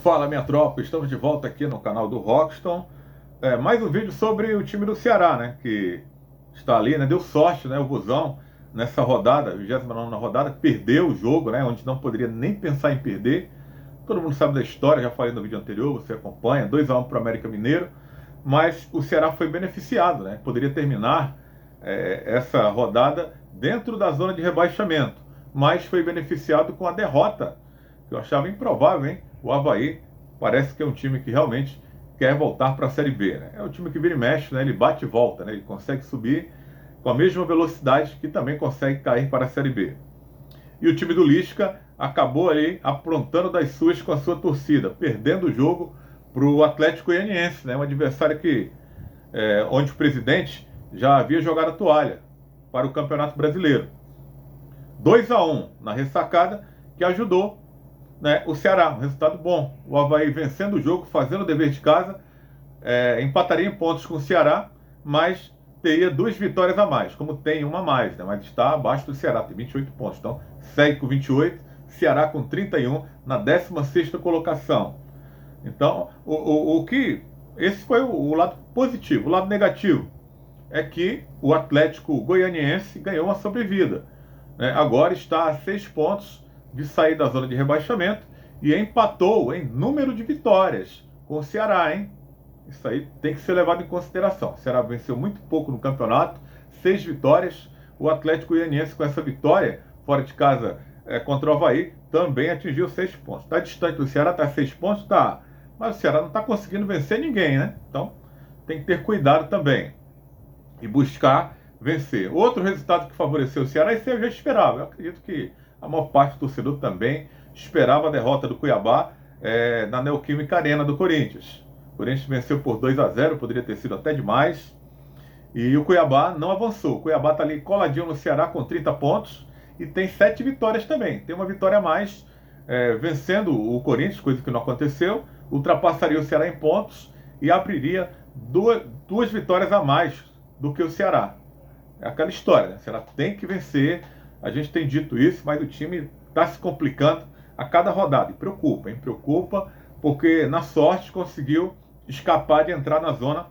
Fala, minha tropa, estamos de volta aqui no canal do Rockston. Mais um vídeo sobre o time do Ceará, né? Que está ali, né? Deu sorte, né? O Vozão, nessa rodada, 29ª rodada, perdeu o jogo, né? Onde não poderia nem pensar em perder. Todo mundo sabe da história, já falei no vídeo anterior, você acompanha, 2-1 para o América Mineiro. Mas o Ceará foi beneficiado, né? Poderia terminar essa rodada dentro da zona de rebaixamento, mas foi beneficiado com a derrota, que eu achava improvável, hein? O Avaí parece que é um time que realmente quer voltar para a Série B, né? É um time que vira e mexe, né? Ele bate e volta, né? Ele consegue subir com a mesma velocidade que também consegue cair para a Série B. E o time do Lisca acabou aí aprontando das suas com a sua torcida, perdendo o jogo para o Atlético Goianiense, né? Um adversário onde o presidente já havia jogado a toalha para o Campeonato Brasileiro. 2-1 na ressacada, que ajudou, né, o Ceará, um resultado bom. O Avaí vencendo o jogo, fazendo o dever de casa, empataria em pontos com o Ceará, mas teria 2 vitórias a mais, como tem uma a mais, né, mas está abaixo do Ceará, tem 28 pontos. Então, segue com 28, Ceará com 31 na 16ª colocação. Então, esse foi o lado positivo. O lado negativo é que o Atlético Goianiense ganhou uma sobrevida, né? Agora está a 6 pontos de sair da zona de rebaixamento e empatou em número de vitórias com o Ceará, hein? Isso aí tem que ser levado em consideração. O Ceará venceu muito pouco no campeonato, 6 vitórias. O Atlético Goianiense, com essa vitória fora de casa contra o Avaí, também atingiu 6 pontos. Está distante do Ceará, está a 6 pontos, tá. Mas o Ceará não está conseguindo vencer ninguém, né? Então tem que ter cuidado também e buscar vencer. Outro resultado que favoreceu o Ceará, isso eu já esperava. Eu acredito que a maior parte do torcedor também esperava a derrota do Cuiabá na Neoquímica Arena do Corinthians. O Corinthians venceu por 2-0, poderia ter sido até demais. E o Cuiabá não avançou. O Cuiabá está ali coladinho no Ceará com 30 pontos e tem 7 vitórias também. Tem uma vitória a mais, vencendo o Corinthians, coisa que não aconteceu. Ultrapassaria o Ceará em pontos e abriria duas vitórias a mais do que o Ceará. É aquela história, né? O Ceará tem que vencer. A gente tem dito isso, mas o time está se complicando a cada rodada. E preocupa, hein? Preocupa, porque na sorte conseguiu escapar de entrar na zona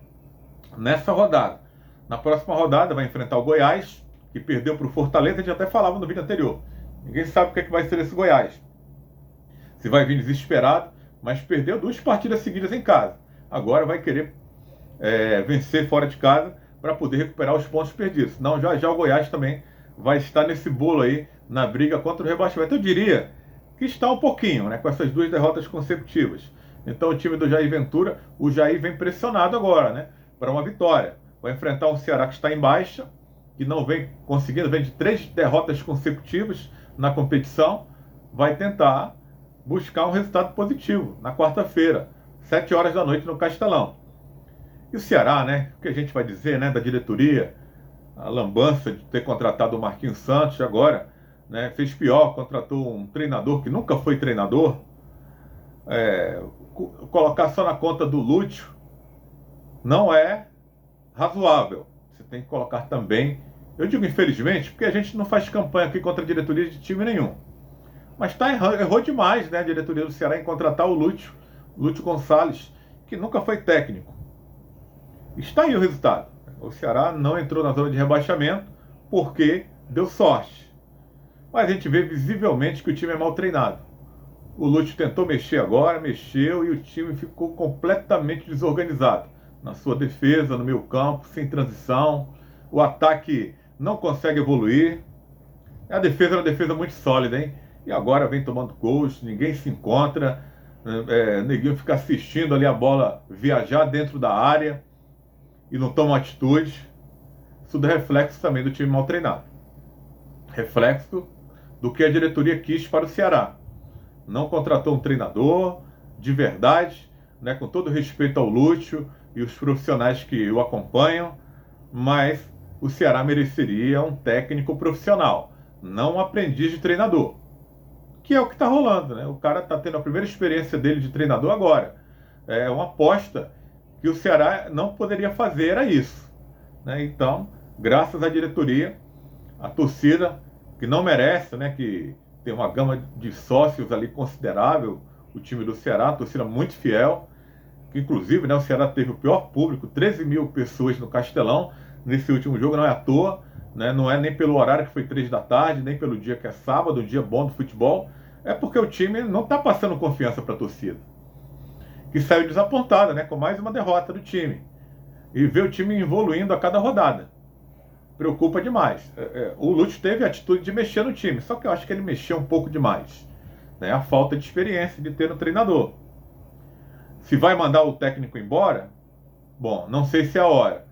nessa rodada. Na próxima rodada vai enfrentar o Goiás, que perdeu para o Fortaleza. A gente até falava no vídeo anterior. Ninguém sabe o que vai ser esse Goiás. Se vai vir desesperado, mas perdeu 2 partidas seguidas em casa. Agora vai querer vencer fora de casa para poder recuperar os pontos perdidos. Não, já o Goiás também vai estar nesse bolo aí, na briga contra o rebaixamento. Eu diria que está um pouquinho, né, com essas 2 derrotas consecutivas. Então o time do Jair Ventura, o Jair vem pressionado agora, né, para uma vitória. Vai enfrentar um Ceará que está em baixa, que não vem conseguindo, vem de 3 derrotas consecutivas na competição. Vai tentar buscar um resultado positivo na quarta-feira, 7 horas da noite no Castelão. E o Ceará, né? O que a gente vai dizer, né? Da diretoria, a lambança de ter contratado o Marquinhos Santos agora, né? Fez pior, contratou um treinador que nunca foi treinador. Colocar só na conta do Lúcio não é razoável. Você tem que colocar também. Eu digo infelizmente, porque a gente não faz campanha aqui contra a diretoria de time nenhum. Mas errou demais, né? A diretoria do Ceará em contratar o Lúcio Gonçalves, que nunca foi técnico. Está aí o resultado. O Ceará não entrou na zona de rebaixamento porque deu sorte. Mas a gente vê visivelmente que o time é mal treinado. O Lúcio tentou mexer agora, mexeu e o time ficou completamente desorganizado. Na sua defesa, no meio campo, sem transição. O ataque não consegue evoluir. A defesa é uma defesa muito sólida, hein? E agora vem tomando gols, ninguém se encontra. Neguinho fica assistindo ali a bola viajar dentro da área e não toma atitude. Isso é reflexo também do time mal treinado. Reflexo do que a diretoria quis para o Ceará. Não contratou um treinador de verdade, né, com todo respeito ao Lúcio e os profissionais que o acompanham, mas o Ceará mereceria um técnico profissional, não um aprendiz de treinador. Que é o que está rolando, né? O cara está tendo a primeira experiência dele de treinador agora. É uma aposta que o Ceará não poderia fazer, era isso, né? Então, graças à diretoria, a torcida, que não merece, né, que tem uma gama de sócios ali considerável, o time do Ceará, a torcida muito fiel, que inclusive, né, o Ceará teve o pior público, 13 mil pessoas no Castelão, nesse último jogo, não é à toa, né, não é nem pelo horário que foi 3 da tarde, nem pelo dia que é sábado, um dia bom do futebol, é porque o time não está passando confiança para a torcida, que saiu desapontada, né, com mais uma derrota do time, e vê o time evoluindo a cada rodada. Preocupa demais. O Lúcio teve a atitude de mexer no time, só que eu acho que ele mexeu um pouco demais, né, a falta de experiência de ter um treinador. Se vai mandar o técnico embora, bom, não sei se é a hora,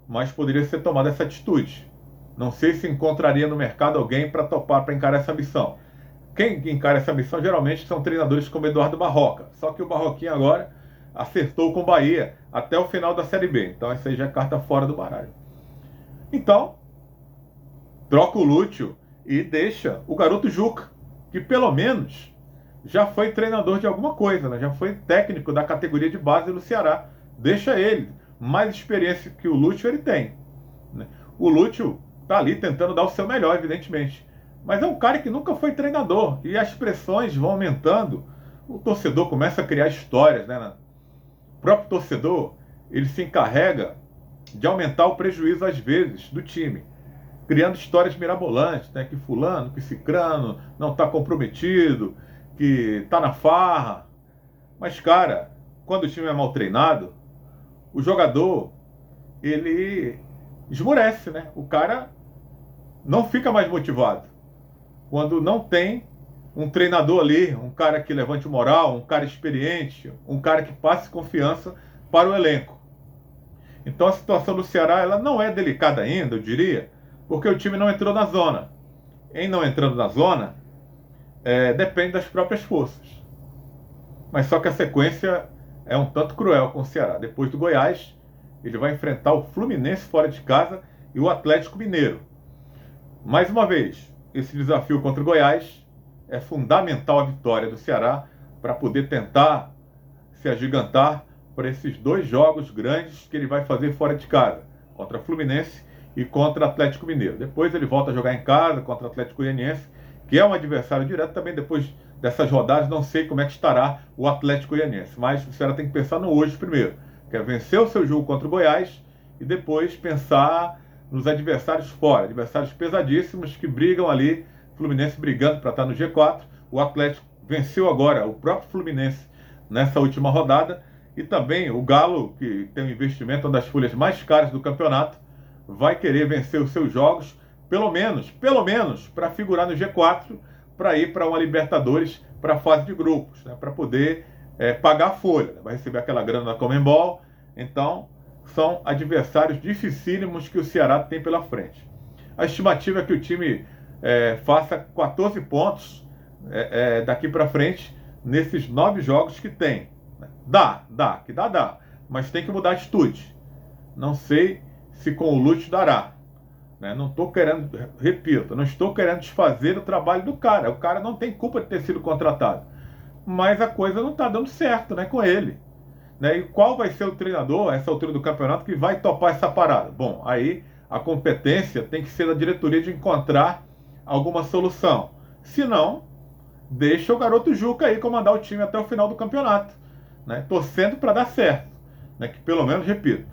mas poderia ser tomada essa atitude. Não sei se encontraria no mercado alguém para topar, para encarar essa missão. Quem encara essa missão geralmente são treinadores como Eduardo Barroca. Só que o Barroquinho agora acertou com o Bahia até o final da Série B. Então essa aí já é carta fora do baralho. Então, troca o Lúcio e deixa o garoto Juca, que pelo menos já foi treinador de alguma coisa, né? Já foi técnico da categoria de base do Ceará. Deixa ele. Mais experiência que o Lúcio ele tem, né? O Lúcio está ali tentando dar o seu melhor, evidentemente. Mas é um cara que nunca foi treinador. E as pressões vão aumentando. O torcedor começa a criar histórias, né? O próprio torcedor, ele se encarrega de aumentar o prejuízo, às vezes, do time. Criando histórias mirabolantes, né? Que fulano, que cicrano não está comprometido, que está na farra. Mas, cara, quando o time é mal treinado, o jogador, ele esmorece, né? O cara não fica mais motivado. Quando não tem um treinador ali, um cara que levante o moral, um cara experiente, um cara que passe confiança para o elenco. Então a situação do Ceará, ela não é delicada ainda, eu diria, porque o time não entrou na zona. Em não entrando na zona, depende das próprias forças. Mas só que a sequência é um tanto cruel com o Ceará. Depois do Goiás, ele vai enfrentar o Fluminense fora de casa e o Atlético Mineiro. Mais uma vez, esse desafio contra o Goiás é fundamental a vitória do Ceará para poder tentar se agigantar para esses 2 jogos grandes que ele vai fazer fora de casa, contra o Fluminense e contra o Atlético Mineiro. Depois ele volta a jogar em casa contra o Atlético Goianiense, que é um adversário direto também. Depois dessas rodadas, não sei como é que estará o Atlético Goianiense, mas o Ceará tem que pensar no hoje primeiro, que é vencer o seu jogo contra o Goiás e depois pensar nos adversários fora, adversários pesadíssimos que brigam ali, Fluminense brigando para estar no G4, o Atlético venceu agora o próprio Fluminense nessa última rodada, e também o Galo, que tem um investimento, uma das folhas mais caras do campeonato, vai querer vencer os seus jogos, pelo menos, para figurar no G4, para ir para uma Libertadores, para a fase de grupos, né, para poder pagar a folha, né, vai receber aquela grana da Conmebol. Então, são adversários dificílimos que o Ceará tem pela frente. A estimativa é que o time faça 14 pontos daqui para frente, nesses 9 jogos que tem. Dá, mas tem que mudar a atitude. Não sei se com o Lúcio dará. Não estou querendo, repito, não estou querendo desfazer o trabalho do cara. O cara não tem culpa de ter sido contratado. Mas a coisa não está dando certo, né, com ele. E qual vai ser o treinador, a essa altura do campeonato, que vai topar essa parada? Bom, aí a competência tem que ser da diretoria de encontrar alguma solução. Se não, deixa o garoto Juca aí comandar o time até o final do campeonato, torcendo para dar certo, que pelo menos, repito,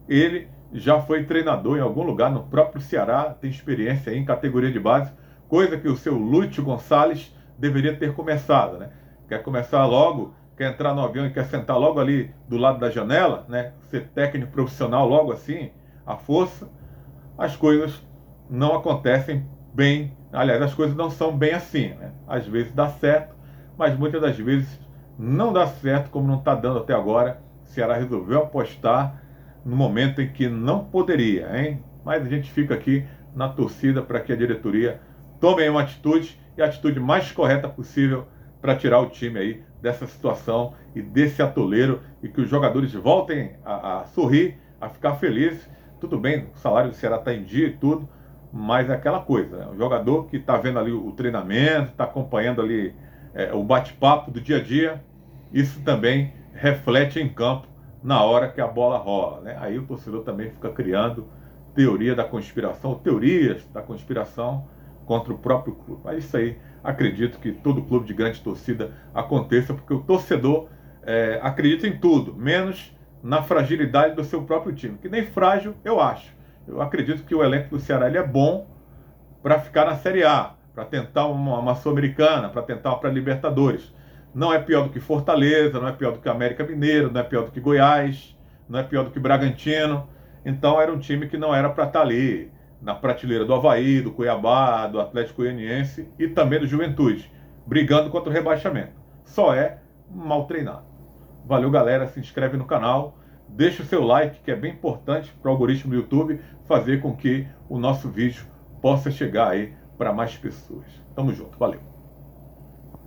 ele já foi treinador em algum lugar no próprio Ceará, tem experiência aí em categoria de base, coisa que o seu Lúcio Gonçalves deveria ter começado, Quer começar logo, quer entrar no avião e quer sentar logo ali do lado da janela, ser técnico profissional logo assim, à força. As coisas não acontecem bem, aliás, as coisas não são bem assim, Às vezes dá certo, mas muitas das vezes não dá certo, como não está dando até agora. O Ceará resolveu apostar no momento em que não poderia, Mas a gente fica aqui na torcida para que a diretoria tome uma atitude, e a atitude mais correta possível, para tirar o time aí dessa situação e desse atoleiro, e que os jogadores voltem a sorrir, a ficar felizes. Tudo bem, o salário do Ceará está em dia e tudo, mas é aquela coisa, o jogador que está vendo ali o treinamento, está acompanhando ali o bate-papo do dia a dia, isso também reflete em campo na hora que a bola rola, Aí o torcedor também fica criando teorias da conspiração, contra o próprio clube. Mas isso aí, acredito que todo clube de grande torcida aconteça, porque o torcedor acredita em tudo, menos na fragilidade do seu próprio time, que nem frágil eu acho. Eu acredito que o elenco do Ceará ele é bom para ficar na Série A, para tentar uma Sul-Americana, para tentar uma pré-Libertadores. Não é pior do que Fortaleza, não é pior do que América Mineiro, não é pior do que Goiás, não é pior do que Bragantino. Então era um time que não era para estar ali na prateleira do Avaí, do Cuiabá, do Atlético Goianiense e também do Juventude, brigando contra o rebaixamento. Só é mal treinado. Valeu, galera, se inscreve no canal, deixa o seu like, que é bem importante para o algoritmo do YouTube fazer com que o nosso vídeo possa chegar aí para mais pessoas. Tamo junto, valeu!